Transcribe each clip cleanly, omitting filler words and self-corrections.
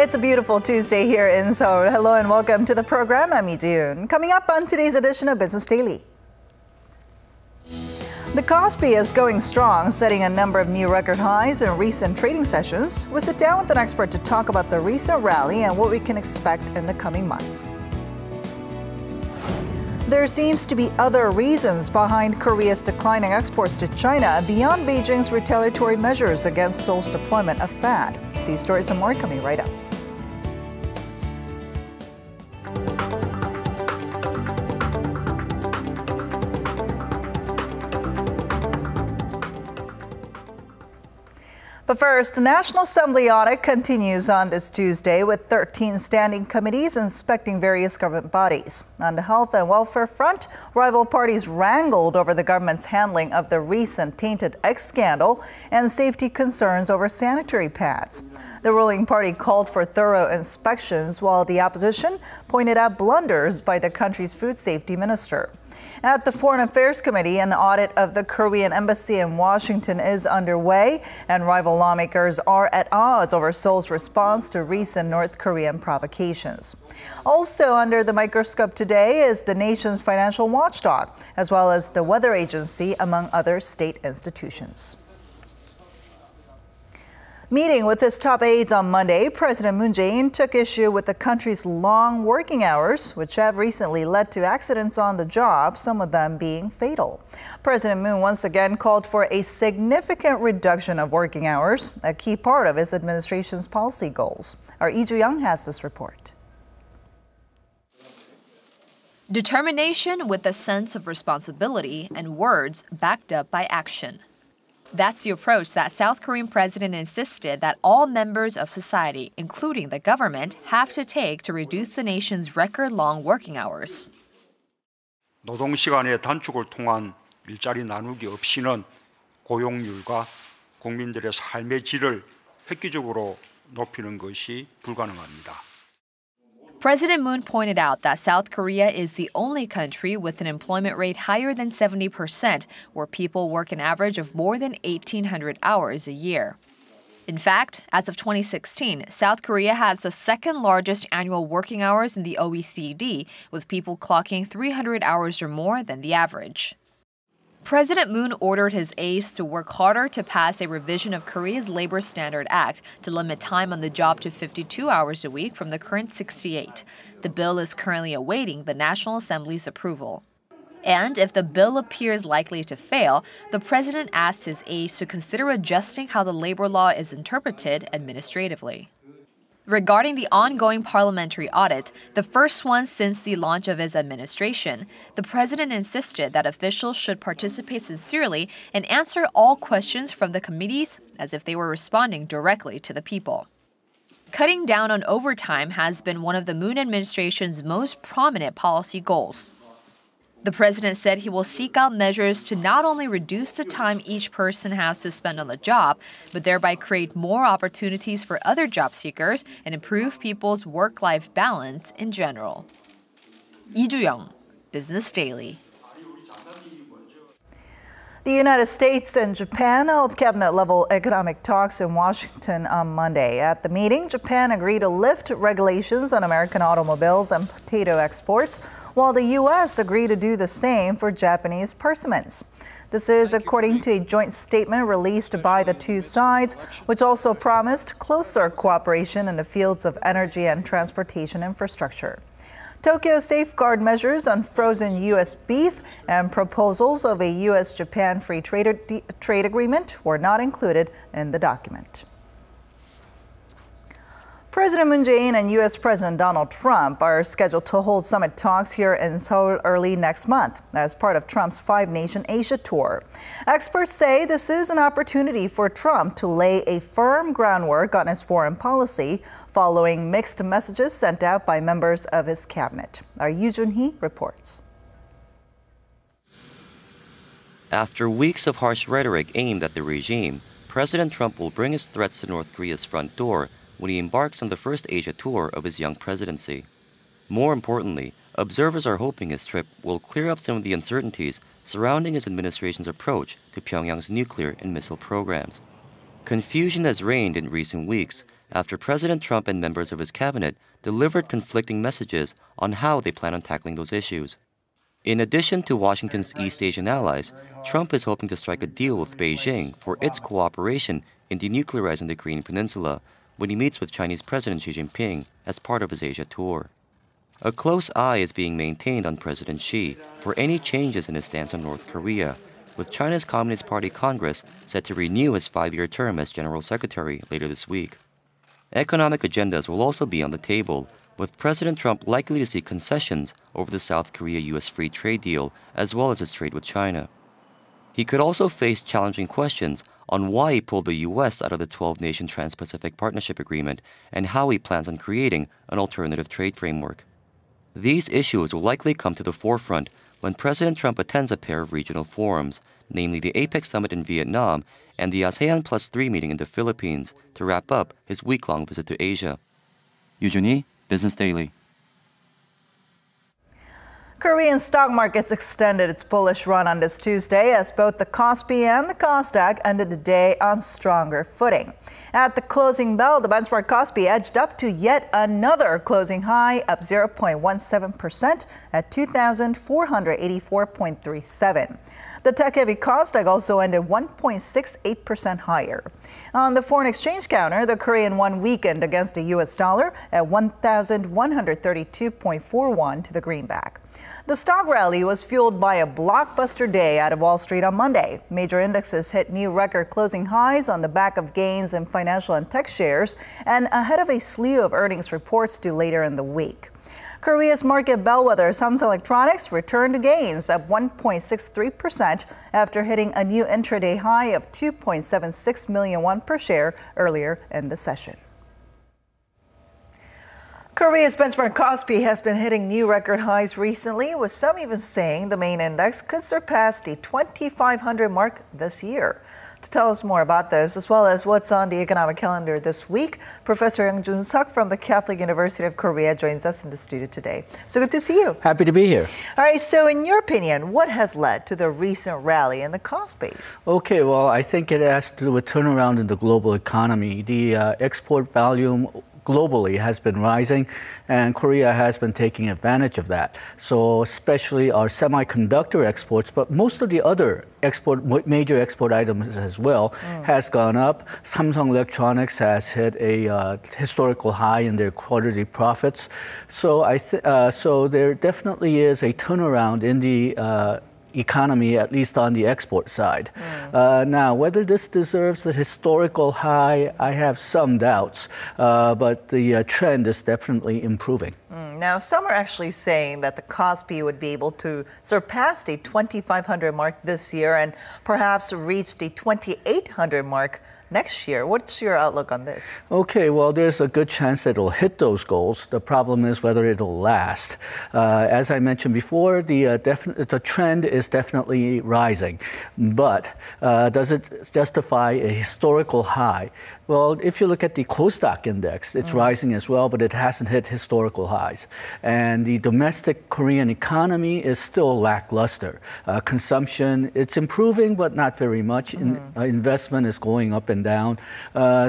It's a beautiful Tuesday here in Seoul. Hello and welcome to the program. I'm Lee Ji-yoon. Coming up on today's edition of Business Daily. The KOSPI is going strong, setting a number of new record highs in recent trading sessions. We'll sit down with an expert to talk about the recent rally and what we can expect in the coming months. There seems to be other reasons behind Korea's declining exports to China beyond Beijing's retaliatory measures against Seoul's deployment of THAAD. These stories and more coming right up. But first, the National Assembly audit continues on this Tuesday with 13 standing committees inspecting various government bodies. On the health and welfare front, rival parties wrangled over the government's handling of the recent tainted egg scandal and safety concerns over sanitary pads. The ruling party called for thorough inspections, while the opposition pointed out blunders by the country's food safety minister. At the Foreign Affairs Committee, an audit of the Korean embassy in Washington is underway, and rival lawmakers are at odds over Seoul's response to recent North Korean provocations. Also under the microscope today is the nation's financial watchdog, as well as the weather agency, among other state institutions. Meeting with his top aides on Monday, President Moon Jae-in took issue with the country's long working hours, which have recently led to accidents on the job, some of them being fatal. President Moon once again called for a significant reduction of working hours, a key part of his administration's policy goals. Our Lee Ju-young has this report. Determination with a sense of responsibility and words backed up by action. That's the approach that South Korean president insisted that all members of society, including the government, have to take to reduce the nation's record-long working hours. 노동 시간의 단축을 통한 일자리 나누기 없이는 고용률과 국민들의 삶의 질을 획기적으로 높이는 것이 불가능합니다. President Moon pointed out that South Korea is the only country with an employment rate higher than 70%, where people work an average of more than 1,800 hours a year. In fact, as of 2016, South Korea has the second largest annual working hours in the OECD, with people clocking 300 hours or more than the average. President Moon ordered his aides to work harder to pass a revision of Korea's Labor Standard Act to limit time on the job to 52 hours a week from the current 68. The bill is currently awaiting the National Assembly's approval. And if the bill appears likely to fail, the president asked his aides to consider adjusting how the labor law is interpreted administratively. Regarding the ongoing parliamentary audit, the first one since the launch of his administration, the president insisted that officials should participate sincerely and answer all questions from the committees as if they were responding directly to the people. Cutting down on overtime has been one of the Moon administration's most prominent policy goals. The president said he will seek out measures to not only reduce the time each person has to spend on the job, but thereby create more opportunities for other job seekers and improve people's work-life balance in general. Lee Ju-young, Business Daily. The United States and Japan held cabinet-level economic talks in Washington on Monday. At the meeting, Japan agreed to lift regulations on American automobiles and potato exports, while the U.S. agreed to do the same for Japanese persimmons. This is according to a joint statement released by the two sides, which also promised closer cooperation in the fields of energy and transportation infrastructure. Tokyo's safeguard measures on frozen U.S. beef and proposals of a U.S.-Japan free trade agreement were not included in the document. President Moon Jae-in and U.S. President Donald Trump are scheduled to hold summit talks here in Seoul early next month as part of Trump's five-nation Asia tour. Experts say this is an opportunity for Trump to lay a firm groundwork on his foreign policy following mixed messages sent out by members of his cabinet. Our Yoo Jun-hee reports. After weeks of harsh rhetoric aimed at the regime, President Trump will bring his threats to North Korea's front door when he embarks on the first Asia tour of his young presidency. More importantly, observers are hoping his trip will clear up some of the uncertainties surrounding his administration's approach to Pyongyang's nuclear and missile programs. Confusion has reigned in recent weeks after President Trump and members of his cabinet delivered conflicting messages on how they plan on tackling those issues. In addition to Washington's East Asian allies, Trump is hoping to strike a deal with Beijing for its cooperation in denuclearizing the Korean Peninsula when he meets with Chinese President Xi Jinping as part of his Asia tour. A close eye is being maintained on President Xi for any changes in his stance on North Korea, with China's Communist Party Congress set to renew his 5-year term as General Secretary later this week. Economic agendas will also be on the table, with President Trump likely to see concessions over the South Korea-U.S. free trade deal as well as his trade with China. He could also face challenging questions on why he pulled the U.S. out of the 12-nation Trans-Pacific Partnership Agreement and how he plans on creating an alternative trade framework. These issues will likely come to the forefront when President Trump attends a pair of regional forums, namely the APEC summit in Vietnam and the ASEAN Plus 3 meeting in the Philippines, to wrap up his week-long visit to Asia. Yoo-Jun-Lee, Business Daily. Korean stock markets extended its bullish run on this Tuesday as both the KOSPI and the KOSDAQ ended the day on stronger footing. At the closing bell, the benchmark KOSPI edged up to yet another closing high, up 0.17% at 2,484.37. The tech-heavy KOSDAQ also ended 1.68% higher. On the foreign exchange counter, the Korean won weakened against the U.S. dollar at 1,132.41 to the greenback. The stock rally was fueled by a blockbuster day out of Wall Street on Monday. Major indexes hit new record closing highs on the back of gains in financial and tech shares and ahead of a slew of earnings reports due later in the week. Korea's market bellwether Samsung Electronics returned to gains up 1.63% after hitting a new intraday high of 2.76 million won per share earlier in the session. Korea's benchmark KOSPI has been hitting new record highs recently, with some even saying the main index could surpass the 2,500 mark this year. To tell us more about this, as well as what's on the economic calendar this week, Professor Yang Jun Seok from the Catholic University of Korea joins us in the studio today. So good to see you. Happy to be here. All right, so in your opinion, what has led to the recent rally in the KOSPI? Okay, well, I think it has to do with turnaround in the global economy. The export volume globally has been rising, and Korea has been taking advantage of that. So especially our semiconductor exports, but most of the other major export items as well has gone up. Samsung Electronics has hit a historical high in their quarterly profits. So so there definitely is a turnaround in the economy, at least on the export side. Now, whether this deserves a historical high, I have some doubts, but the trend is definitely improving. Now, some are actually saying that the KOSPI would be able to surpass the 2,500 mark this year and perhaps reach the 2,800 mark next year. What's your outlook on this? Okay, well, there's a good chance that it'll hit those goals. The problem is whether it'll last. As I mentioned before, the trend is definitely rising, but does it justify a historical high? Well, if you look at the KOSDAQ index, it's rising as well, but it hasn't hit historical highs. And the domestic Korean economy is still lackluster. Consumption, it's improving, but not very much. Investment is going up and down.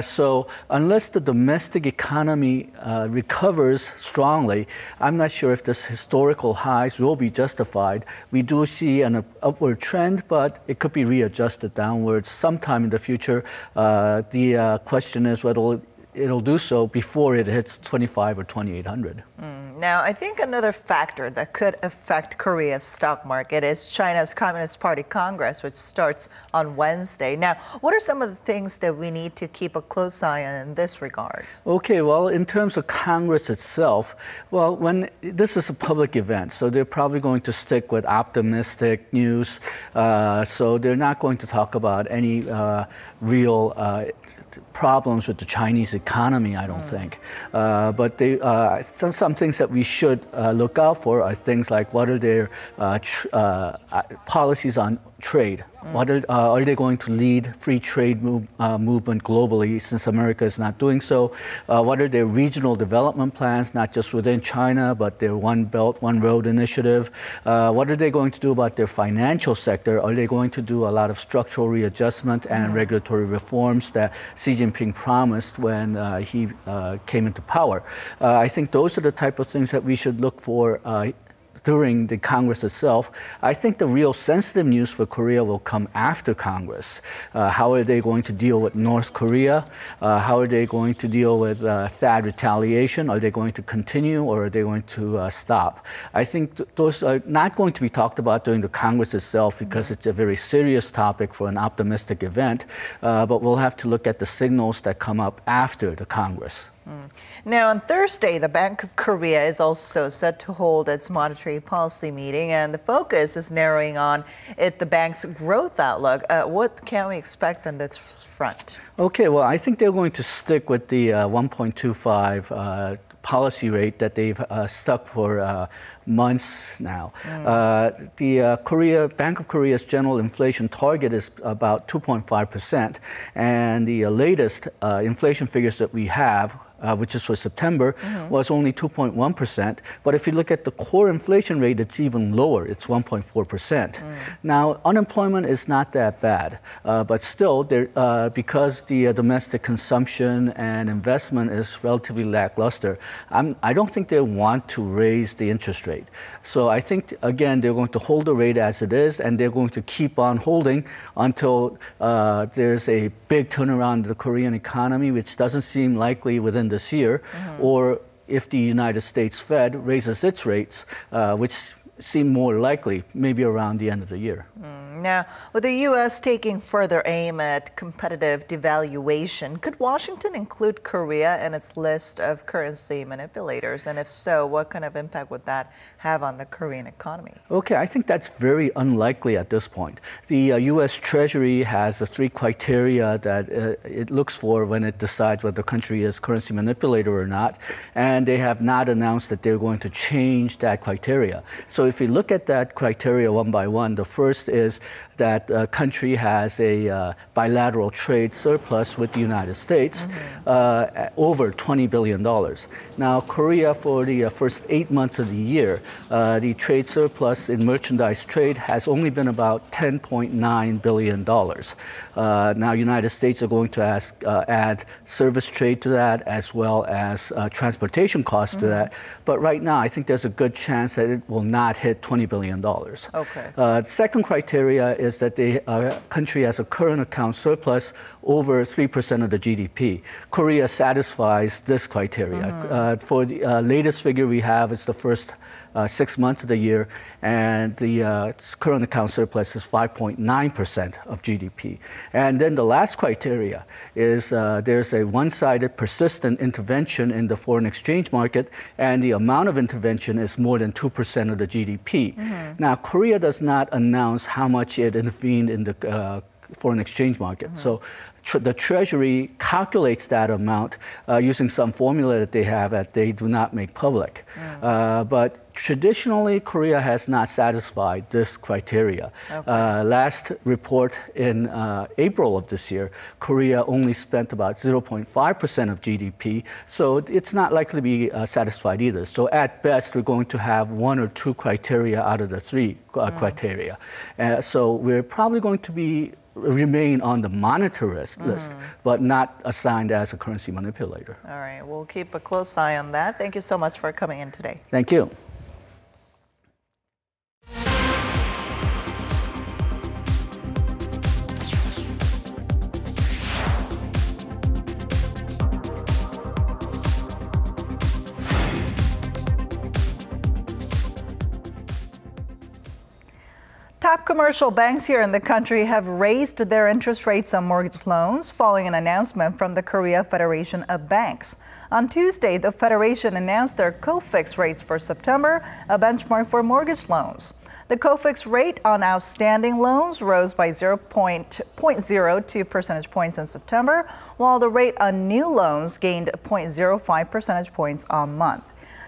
So unless the domestic economy recovers strongly, I'm not sure if this historical highs will be justified. We do see an upward trend, but it could be readjusted downwards sometime in the future. The question is whether it'll do so before it hits 2,500 or 2,800. Now, I think another factor that could affect Korea's stock market is China's Communist Party Congress, which starts on Wednesday. Now, what are some of the things that we need to keep a close eye on in this regard? Okay, well, in terms of Congress itself, well, this is a public event, so they're probably going to stick with optimistic news. So they're not going to talk about any real problems with the Chinese economy, I don't think. But some things that we should look out for are things like what are their policies on trade. What are they going to lead free trade movement globally, since America is not doing so? What are their regional development plans, not just within China, but their One Belt, One Road initiative? What are they going to do about their financial sector? Are they going to do a lot of structural readjustment and regulatory reforms that Xi Jinping promised when he came into power? I think those are the type of things that we should look for during the Congress itself. I think the real sensitive news for Korea will come after Congress. How are they going to deal with North Korea? How are they going to deal with THAAD retaliation? Are they going to continue, or are they going to stop? I think those are not going to be talked about during the Congress itself, because it's a very serious topic for an optimistic event, but we'll have to look at the signals that come up after the Congress. Now, on Thursday, the Bank of Korea is also set to hold its monetary policy meeting, and the focus is narrowing on the bank's growth outlook. What can we expect on this front? Okay, well, I think they're going to stick with the 1.25 policy rate that they've stuck for months now. The Bank of Korea's general inflation target is about 2.5%, and the latest inflation figures that we have, which is for September, was only 2.1%. But if you look at the core inflation rate, it's even lower. It's 1.4%. Now, unemployment is not that bad, but still, because the domestic consumption and investment is relatively lackluster, I don't think they want to raise the interest rate. So I think, again, they're going to hold the rate as it is, and they're going to keep on holding until there's a big turnaround in the Korean economy, which doesn't seem likely within this year, or if the United States Fed raises its rates, which seem more likely maybe around the end of the year. Now, with the U.S. taking further aim at competitive devaluation, could Washington include Korea in its list of currency manipulators? And if so, what kind of impact would that have on the Korean economy? Okay, I think that's very unlikely at this point. The U.S. Treasury has the 3 criteria that it looks for when it decides whether the country is currency manipulator or not, and they have not announced that they're going to change that criteria. So if you look at that criteria one by one, the first is that a country has a bilateral trade surplus with the United States over $20 billion. Now, Korea, for the first 8 months of the year, the trade surplus in merchandise trade has only been about $10.9 billion. Now, United States are going to add service trade to that, as well as transportation costs to that. But right now, I think there's a good chance that it will not hit $20 billion. Okay. The second criteria is that the country has a current account surplus over 3% of the GDP. Korea satisfies this criteria. For the latest figure we have, it's the first 6 months of the year, and the current account surplus is 5.9% of GDP. And then the last criteria is there's a one-sided persistent intervention in the foreign exchange market, and the amount of intervention is more than 2% of the GDP. Now, Korea does not announce how much it intervened in the foreign exchange market. So the Treasury calculates that amount using some formula that they have that they do not make public. But traditionally, Korea has not satisfied this criteria. Last report in April of this year, Korea only spent about 0.5% of GDP, so it's not likely to be satisfied either. So at best, we're going to have 1 or 2 criteria out of the 3 criteria. So we're probably going to remain on the monetarist list, but not assigned as a currency manipulator. All right, we'll keep a close eye on that. Thank you so much for coming in today. Thank you. Top commercial banks here in the country have raised their interest rates on mortgage loans following an announcement from the Korea Federation of Banks. On Tuesday, the Federation announced their co-fix rates for September, a benchmark for mortgage loans. The co-fix rate on outstanding loans rose by 0.02 percentage points in September, while the rate on new loans gained 0.05 percentage points on month.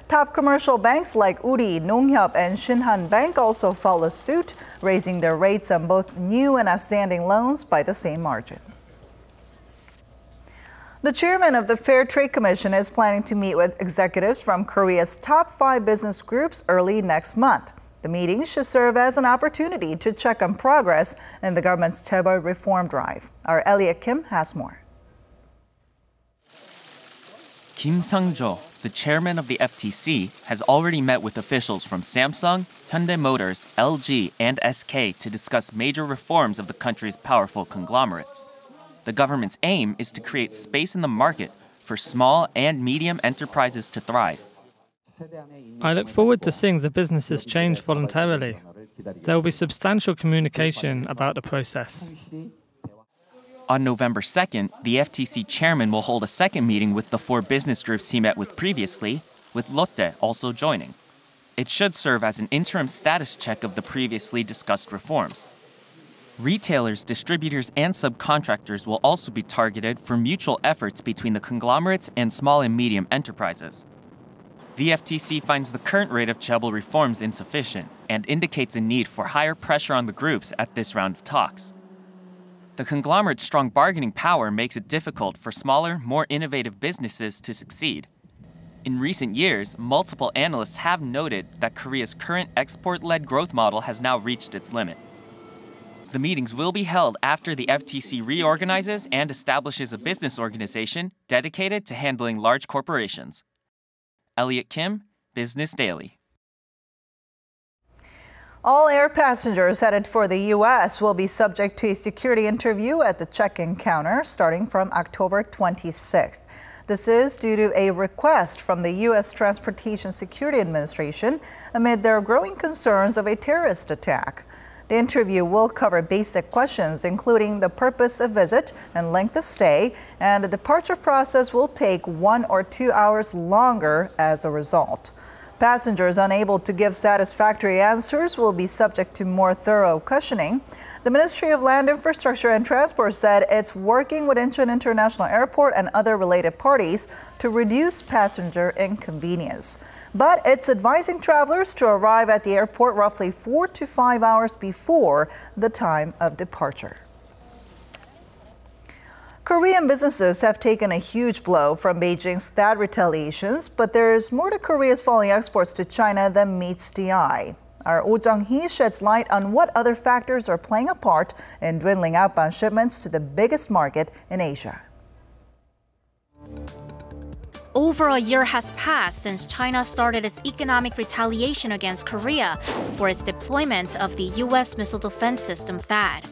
Top commercial banks like Uri, Nonghyup, and Shinhan Bank also follow suit, raising their rates on both new and outstanding loans by the same margin. The chairman of the Fair Trade Commission is planning to meet with executives from Korea's top 5 business groups early next month. The meeting should serve as an opportunity to check on progress in the government's chaebol reform drive. Our Elliot Kim has more. Kim Sang-jo, the chairman of the FTC, has already met with officials from Samsung, Hyundai Motors, LG, and SK to discuss major reforms of the country's powerful conglomerates. The government's aim is to create space in the market for small and medium enterprises to thrive. I look forward to seeing the businesses change voluntarily. There will be substantial communication about the process. On November 2nd, the FTC chairman will hold a second meeting with the 4 business groups he met with previously, with Lotte also joining. It should serve as an interim status check of the previously discussed reforms. Retailers, distributors, and subcontractors will also be targeted for mutual efforts between the conglomerates and small and medium enterprises. The FTC finds the current rate of chaebol reforms insufficient and indicates a need for higher pressure on the groups at this round of talks. The conglomerate's strong bargaining power makes it difficult for smaller, more innovative businesses to succeed. In recent years, multiple analysts have noted that Korea's current export-led growth model has now reached its limit. The meetings will be held after the FTC reorganizes and establishes a business organization dedicated to handling large corporations. Elliot Kim, Business Daily. All air passengers headed for the U.S. will be subject to a security interview at the check-in counter starting from October 26th. This is due to a request from the U.S. Transportation Security Administration amid their growing concerns of a terrorist attack. The interview will cover basic questions, including the purpose of visit and length of stay, and the departure process will take 1 or 2 hours longer as a result. Passengers unable to give satisfactory answers will be subject to more thorough questioning. The Ministry of Land Infrastructure and Transport said it's working with Incheon International Airport and other related parties to reduce passenger inconvenience. But it's advising travelers to arrive at the airport roughly 4 to 5 hours before the time of departure. Korean businesses have taken a huge blow from Beijing's THAAD retaliations, but there's more to Korea's falling exports to China than meets the eye. Our Oh Jung-hee sheds light on what other factors are playing a part in dwindling outbound shipments to the biggest market in Asia. Over a year has passed since China started its economic retaliation against Korea for its deployment of the U.S. missile defense system THAAD.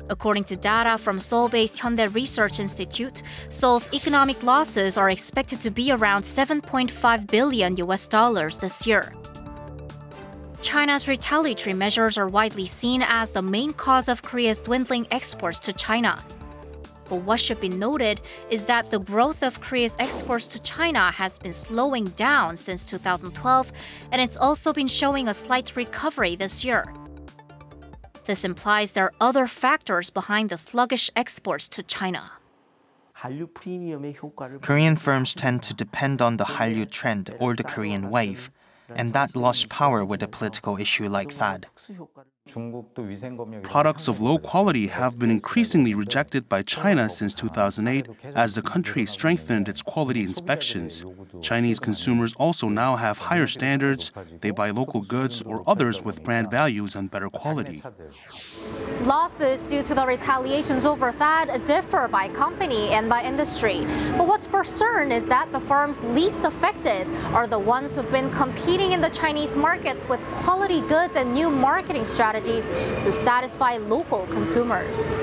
According to data from Seoul-based Hyundai Research Institute, Seoul's economic losses are expected to be around $7.5 billion this year. China's retaliatory measures are widely seen as the main cause of Korea's dwindling exports to China. But what should be noted is that the growth of Korea's exports to China has been slowing down since 2012, and it's also been showing a slight recovery this year. This implies there are other factors behind the sluggish exports to China. Korean firms tend to depend on the Hallyu trend or the Korean wave, and that lost power with a political issue like THAAD. Products of low quality have been increasingly rejected by China since 2008 as the country strengthened its quality inspections. Chinese consumers also now have higher standards. They buy local goods or others with brand values and better quality. Losses due to the retaliations over THAAD differ by company and by industry. But what's for certain is that the firms least affected are the ones who've been competing in the Chinese market with quality goods and new marketing strategies to satisfy local consumers.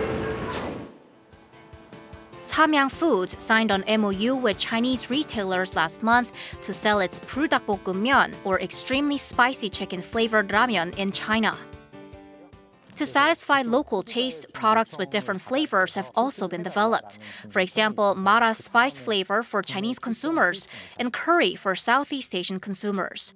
Samyang Foods signed an MOU with Chinese retailers last month to sell its 불닭볶음면, or extremely spicy chicken-flavored ramen, in China. To satisfy local taste, products with different flavors have also been developed. For example, Mara spice flavor for Chinese consumers and curry for Southeast Asian consumers.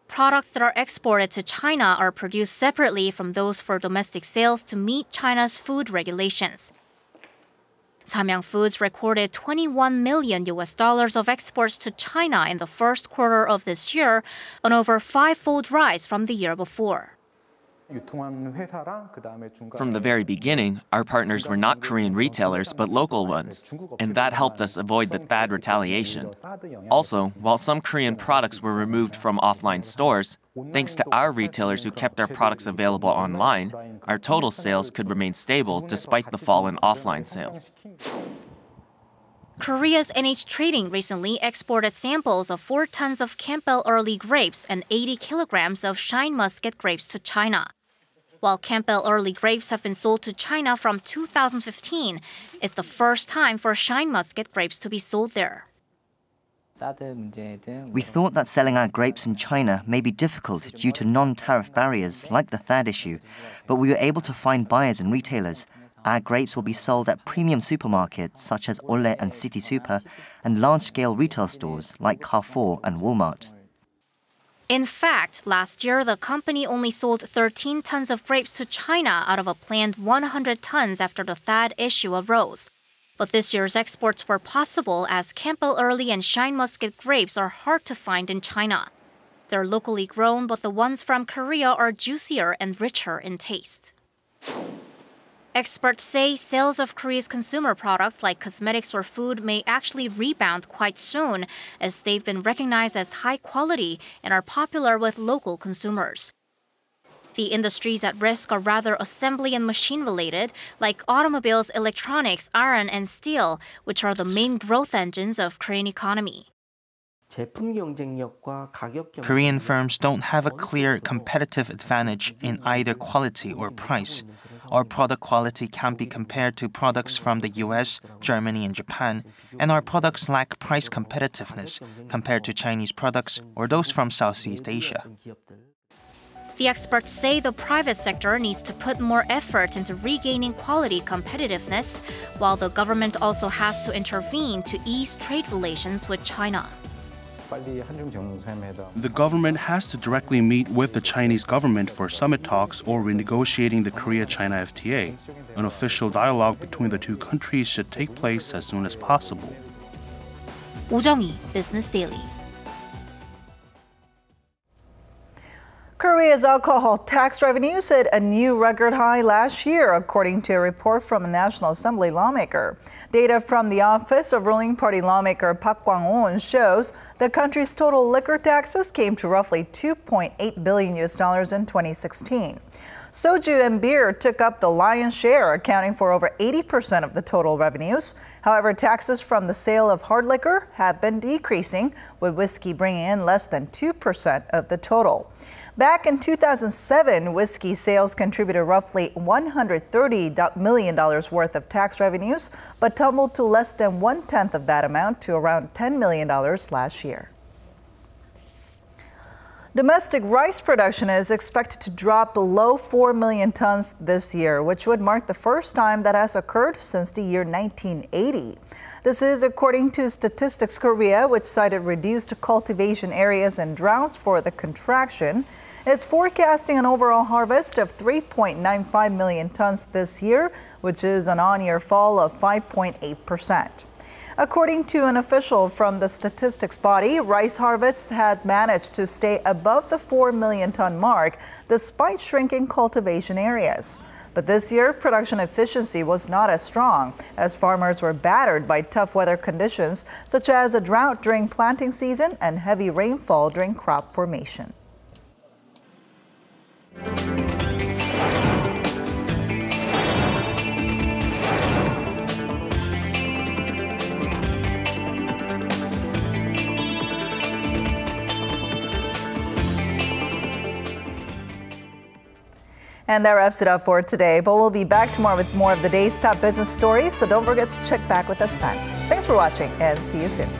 Products that are exported to China are produced separately from those for domestic sales to meet China's food regulations. Samyang Foods recorded $21 million of exports to China in the first quarter of this year, an over five-fold rise from the year before. From the very beginning, our partners were not Korean retailers, but local ones, and that helped us avoid the THAAD retaliation. Also, while some Korean products were removed from offline stores, thanks to our retailers who kept their products available online, our total sales could remain stable despite the fall in offline sales. Korea's NH Trading recently exported samples of 4 tons of Campbell Early grapes and 80 kilograms of Shine Muscat grapes to China. While Campbell Early grapes have been sold to China from 2015, it's the first time for Shine Muscat grapes to be sold there. We thought that selling our grapes in China may be difficult due to non-tariff barriers like the THAAD issue, but we were able to find buyers and retailers. Our grapes will be sold at premium supermarkets such as Ole and City Super and large-scale retail stores like Carrefour and Walmart. In fact, last year, the company only sold 13 tons of grapes to China out of a planned 100 tons after the THAAD issue arose. But this year's exports were possible as Campbell Early and Shine Muscat grapes are hard to find in China. They're locally grown, but the ones from Korea are juicier and richer in taste. Experts say sales of Korea's consumer products like cosmetics or food may actually rebound quite soon, as they've been recognized as high quality and are popular with local consumers. The industries at risk are rather assembly and machine related, like automobiles, electronics, iron, and steel, which are the main growth engines of Korean economy. Korean firms don't have a clear competitive advantage in either quality or price. Our product quality can't be compared to products from the US, Germany, and Japan, and our products lack price competitiveness compared to Chinese products or those from Southeast Asia. The experts say the private sector needs to put more effort into regaining quality competitiveness, while the government also has to intervene to ease trade relations with China. The government has to directly meet with the Chinese government for summit talks or renegotiating the Korea-China FTA. An official dialogue between the two countries should take place as soon as possible. 오정희, Business Daily. Korea's alcohol tax revenues hit a new record high last year, according to a report from a National Assembly lawmaker. Data from the office of ruling party lawmaker Park Kwang-won shows the country's total liquor taxes came to roughly $2.8 billion in 2016. Soju and beer took up the lion's share, accounting for over 80% of the total revenues. However, taxes from the sale of hard liquor have been decreasing, with whiskey bringing in less than 2% of the total. Back in 2007, whiskey sales contributed roughly $130 million worth of tax revenues, but tumbled to less than 1/10 of that amount to around $10 million last year. Domestic rice production is expected to drop below 4 million tons this year, which would mark the first time that has occurred since the year 1980. This is according to Statistics Korea, which cited reduced cultivation areas and droughts for the contraction. It's forecasting an overall harvest of 3.95 million tons this year, which is an on-year fall of 5.8%. According to an official from the statistics body, rice harvests had managed to stay above the 4 million ton mark despite shrinking cultivation areas. But this year, production efficiency was not as strong, as farmers were battered by tough weather conditions, such as a drought during planting season and heavy rainfall during crop formation. And that wraps it up for today, but we'll be back tomorrow with more of the day's top business stories, so don't forget to check back with us then. Thanks for watching and see you soon.